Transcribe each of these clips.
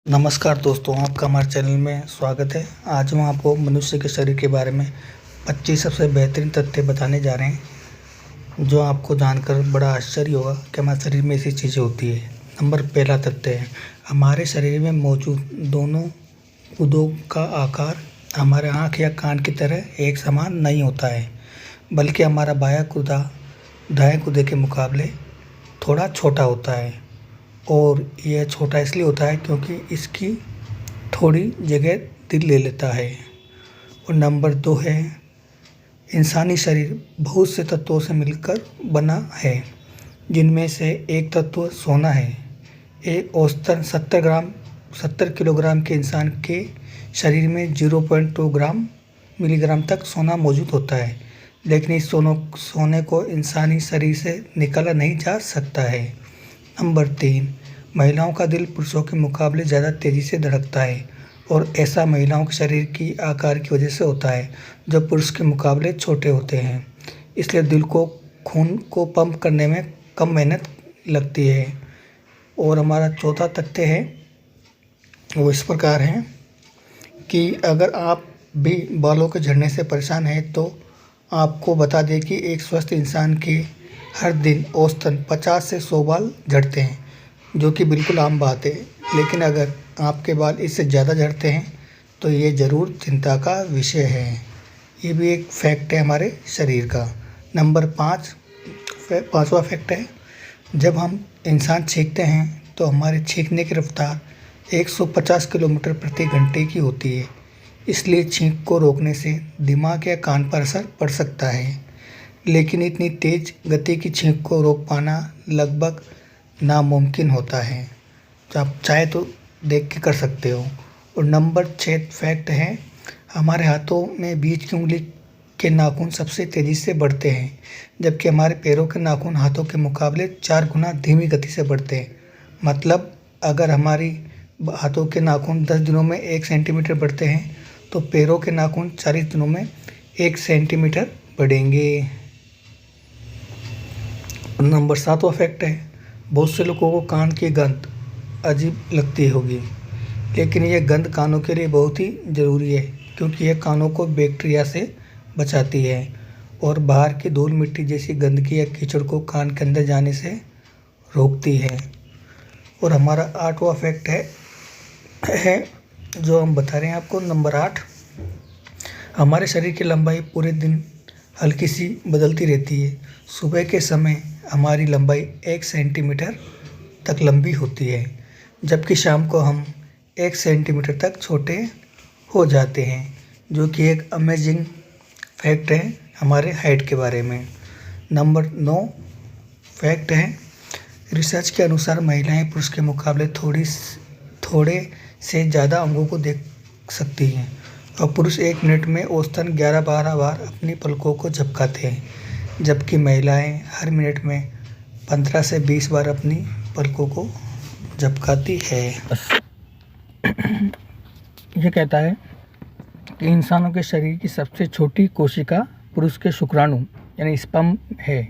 नमस्कार दोस्तों, आपका हमारे चैनल में स्वागत है। आज हम आपको मनुष्य के शरीर के बारे में 25 सबसे बेहतरीन तथ्य बताने जा रहे हैं, जो आपको जानकर बड़ा आश्चर्य होगा कि हमारे शरीर में ऐसी चीज़ें होती है। पहला तथ्य है, हमारे शरीर में मौजूद दोनों गुदों का आकार हमारे आँख या कान की तरह एक समान नहीं होता है, बल्कि हमारा बायां गुदा दाएं गुदे के मुकाबले थोड़ा छोटा होता है। और यह छोटा इसलिए होता है क्योंकि इसकी थोड़ी जगह दिल ले लेता है। और नंबर 2 है, इंसानी शरीर बहुत से तत्वों से मिलकर बना है, जिनमें से एक तत्व सोना है। एक औसतन 70 किलोग्राम के इंसान के शरीर में 0.2 मिलीग्राम तक सोना मौजूद होता है, लेकिन इस सोने को इंसानी शरीर से निकाला नहीं जा सकता है। नंबर 3, महिलाओं का दिल पुरुषों के मुकाबले ज़्यादा तेज़ी से धड़कता है, और ऐसा महिलाओं के शरीर की आकार की वजह से होता है, जो पुरुष के मुकाबले छोटे होते हैं। इसलिए दिल को खून को पंप करने में कम मेहनत लगती है। और हमारा चौथा तथ्य है वो इस प्रकार है कि अगर आप भी बालों के झड़ने से परेशान हैं, तो आपको बता दें कि एक स्वस्थ इंसान के हर दिन औसतन 50 से 100 बाल झड़ते हैं, जो कि बिल्कुल आम बात है। लेकिन अगर आपके बाल इससे ज़्यादा झड़ते हैं, तो ये ज़रूर चिंता का विषय है। ये भी एक फैक्ट है हमारे शरीर का। नंबर 5, पाँचवा फैक्ट है, जब हम इंसान छींकते हैं तो हमारे छींकने की रफ्तार 150 किलोमीटर प्रति घंटे की होती है। इसलिए छींक को रोकने से दिमाग या कान पर असर पड़ सकता है, लेकिन इतनी तेज़ गति की छींक को रोक पाना लगभग नामुमकिन होता है। तो आप चाहे तो देख के कर सकते हो। और नंबर 6 फैक्ट है, हमारे हाथों में बीच की उंगली के नाखून सबसे तेज़ी से बढ़ते हैं, जबकि हमारे पैरों के नाखून हाथों के मुकाबले 4 गुना धीमी गति से बढ़ते हैं। मतलब अगर हमारी हाथों के नाखून 10 दिनों में 1 सेंटीमीटर बढ़ते हैं, तो पैरों के नाखून 40 दिनों में 1 सेंटीमीटर बढ़ेंगे। नंबर 7वां फैक्ट है, बहुत से लोगों को कान की गंध अजीब लगती होगी, लेकिन यह गंध कानों के लिए बहुत ही ज़रूरी है, क्योंकि यह कानों को बैक्टीरिया से बचाती है और बाहर की धूल मिट्टी जैसी गंदगी या कीचड़ को कान के अंदर जाने से रोकती है। और हमारा 8वां फैक्ट है जो हम बता रहे हैं आपको। नंबर 8, हमारे शरीर की लंबाई पूरे दिन हल्की सी बदलती रहती है। सुबह के समय हमारी लंबाई 1 सेंटीमीटर तक लंबी होती है, जबकि शाम को हम 1 सेंटीमीटर तक छोटे हो जाते हैं, जो कि एक अमेजिंग फैक्ट है हमारे हाइट के बारे में। नंबर 9 फैक्ट है, रिसर्च के अनुसार महिलाएं पुरुष के मुकाबले थोड़े से ज़्यादा अंगों को देख सकती हैं, और पुरुष 1 मिनट में औसतन 11-12 बार अपनी पलकों को झपकाते हैं, जबकि महिलाएं हर मिनट में 15 से 20 बार अपनी पलकों को झपकाती है। यह कहता है कि इंसानों के शरीर की सबसे छोटी कोशिका पुरुष के शुक्राणु यानी स्पर्म है,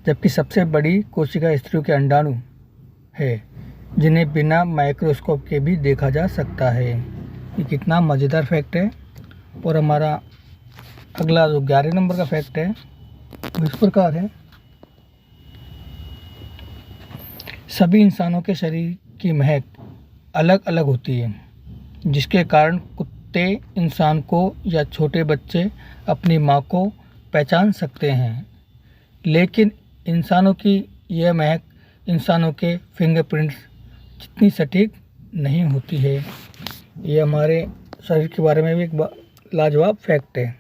जबकि सबसे बड़ी कोशिका स्त्रियों के अंडाणु है, जिन्हें बिना माइक्रोस्कोप के भी देखा जा सकता है। ये कितना मज़ेदार फैक्ट है। और हमारा अगला जो 11 नंबर का फैक्ट है वो इस प्रकार है, सभी इंसानों के शरीर की महक अलग अलग होती है, जिसके कारण कुत्ते इंसान को या छोटे बच्चे अपनी माँ को पहचान सकते हैं, लेकिन इंसानों की यह महक इंसानों के फिंगरप्रिंट्स जितनी सटीक नहीं होती है। ये हमारे शरीर के बारे में भी एक लाजवाब फैक्ट है।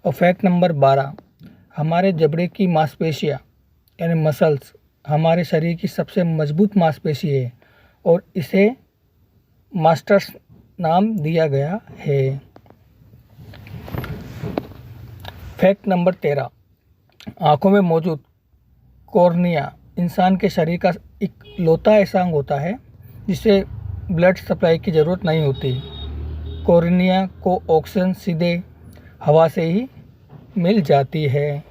और फैक्ट नंबर 12, हमारे जबड़े की मांसपेशियाँ यानी मसल्स हमारे शरीर की सबसे मजबूत मांसपेशी है, और इसे मास्टर्स नाम दिया गया है। फैक्ट नंबर 13, आँखों में मौजूद कॉर्निया इंसान के शरीर का इकलौता ऐसा अंग होता है जिसे ब्लड सप्लाई की ज़रूरत नहीं होती। कॉर्निया को ऑक्सीजन सीधे हवा से ही मिल जाती है।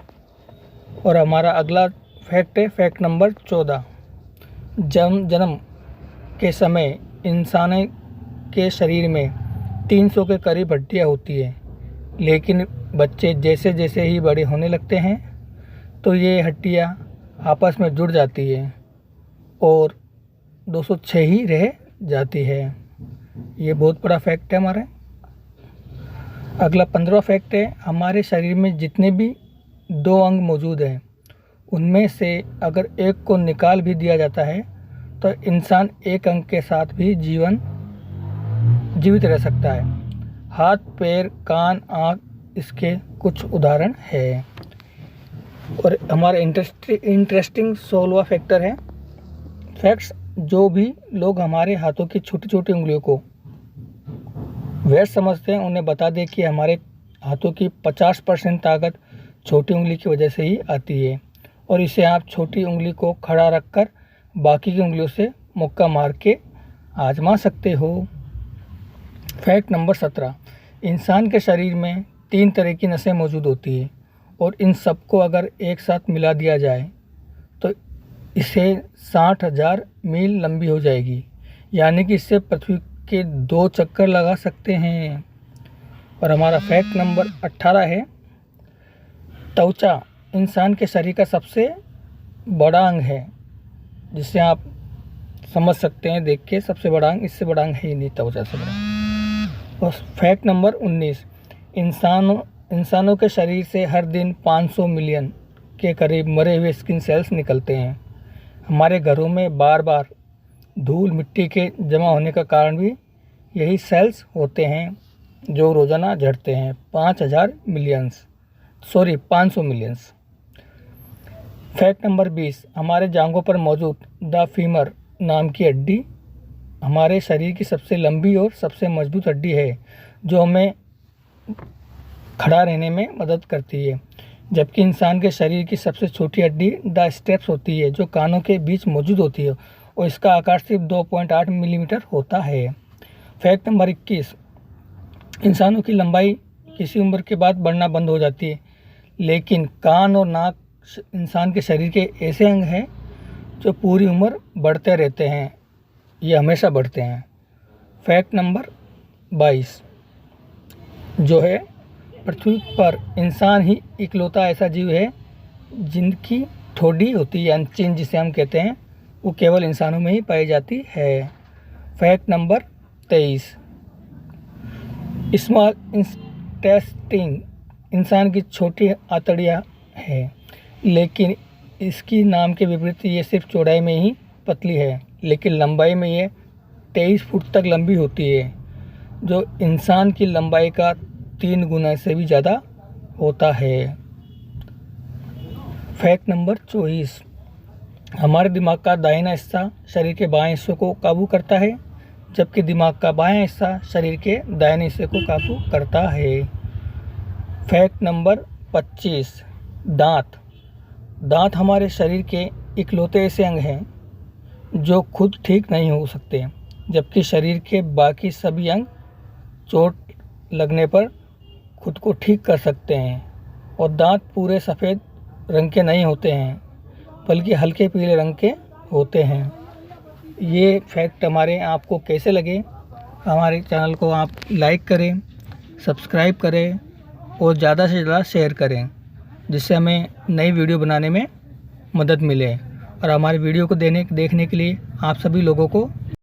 और हमारा अगला फैक्ट है फैक्ट नंबर 14, जन्म के समय के शरीर में 300 के करीब हड्डियाँ होती हैं, लेकिन बच्चे जैसे जैसे ही बड़े होने लगते हैं तो ये हड्डियाँ आपस में जुड़ जाती हैं और 206 ही रह जाती है। ये बहुत बड़ा फैक्ट है हमारा। अगला 15वां फैक्ट है, हमारे शरीर में जितने भी 2 अंग मौजूद हैं उनमें से अगर एक को निकाल भी दिया जाता है तो इंसान एक अंग के साथ भी जीवित रह सकता है। हाथ, पैर, कान, आँख इसके कुछ उदाहरण है। और हमारा इंटरेस्टिंग 16वां फैक्टर है, फैक्ट्स जो भी लोग हमारे हाथों की छोटी छोटी उंगलियों को व्यर्थ समझते हैं उन्हें बता दें कि हमारे हाथों की 50% ताकत छोटी उंगली की वजह से ही आती है और इसे आप छोटी उंगली को खड़ा रखकर बाकी की उंगलियों से मुक्का मार के आजमा सकते हो। फैक्ट नंबर 17, इंसान के शरीर में 3 तरह की नसें मौजूद होती है और इन सबको अगर एक साथ मिला दिया जाए तो इसे 60,000 मील लंबी हो जाएगी, यानी कि इससे पृथ्वी के 2 चक्कर लगा सकते हैं। और हमारा फैक्ट नंबर 18 है, त्वचा इंसान के शरीर का सबसे बड़ा अंग है, जिससे आप समझ सकते हैं देख के सबसे बड़ा अंग, इससे बड़ा अंग है ही नहीं त्वचा से बड़ा। और फैक्ट नंबर 19, इंसानों के शरीर से हर दिन 500 मिलियन के करीब मरे हुए स्किन सेल्स निकलते हैं। हमारे घरों में बार बार धूल मिट्टी के जमा होने का कारण भी यही सेल्स होते हैं जो रोज़ाना झड़ते हैं। 500 मिलियंस। फैक्ट नंबर 20, हमारे जांघों पर मौजूद द फीमर नाम की हड्डी हमारे शरीर की सबसे लंबी और सबसे मजबूत हड्डी है, जो हमें खड़ा रहने में मदद करती है। जबकि इंसान के शरीर की सबसे छोटी हड्डी द स्टेप्स होती है, जो कानों के बीच मौजूद होती है और इसका आकार सिर्फ 2.8 मिलीमीटर होता है। फैक्ट नंबर 21, इंसानों की लंबाई किसी उम्र के बाद बढ़ना बंद हो जाती है, लेकिन कान और नाक इंसान के शरीर के ऐसे अंग हैं जो पूरी उम्र बढ़ते रहते हैं, ये हमेशा बढ़ते हैं। फैक्ट नंबर 22 जो है, पृथ्वी पर इंसान ही इकलौता ऐसा जीव है जिनकी ठोड़ी होती है, यानी चिन्ह जिसे हम कहते हैं, वो केवल इंसानों में ही पाई जाती है। फैक्ट नंबर 23, स्मॉल इंटेस्टाइन इंसान की छोटी आंतड़ियाँ है, लेकिन इसकी नाम के विपरीत ये सिर्फ चौड़ाई में ही पतली है, लेकिन लंबाई में ये 23 फुट तक लंबी होती है, जो इंसान की लंबाई का 3 गुना से भी ज़्यादा होता है। फैक्ट नंबर 24, हमारे दिमाग का दाहिना हिस्सा शरीर के बाएं हिस्से को काबू करता है, जबकि दिमाग का बायां हिस्सा शरीर के दाहिने हिस्से को काबू करता है। फैक्ट नंबर 25, दांत हमारे शरीर के इकलौते ऐसे अंग हैं जो खुद ठीक नहीं हो सकते, जबकि शरीर के बाकी सभी अंग चोट लगने पर खुद को ठीक कर सकते हैं। और दांत पूरे सफ़ेद रंग के नहीं होते हैं, बल्कि हल्के पीले रंग के होते हैं। ये फैक्ट हमारे आपको कैसे लगे, हमारे चैनल को आप लाइक करें, सब्सक्राइब करें और ज़्यादा से ज़्यादा शेयर करें, जिससे हमें नई वीडियो बनाने में मदद मिले। और हमारी वीडियो को देखने के लिए आप सभी लोगों को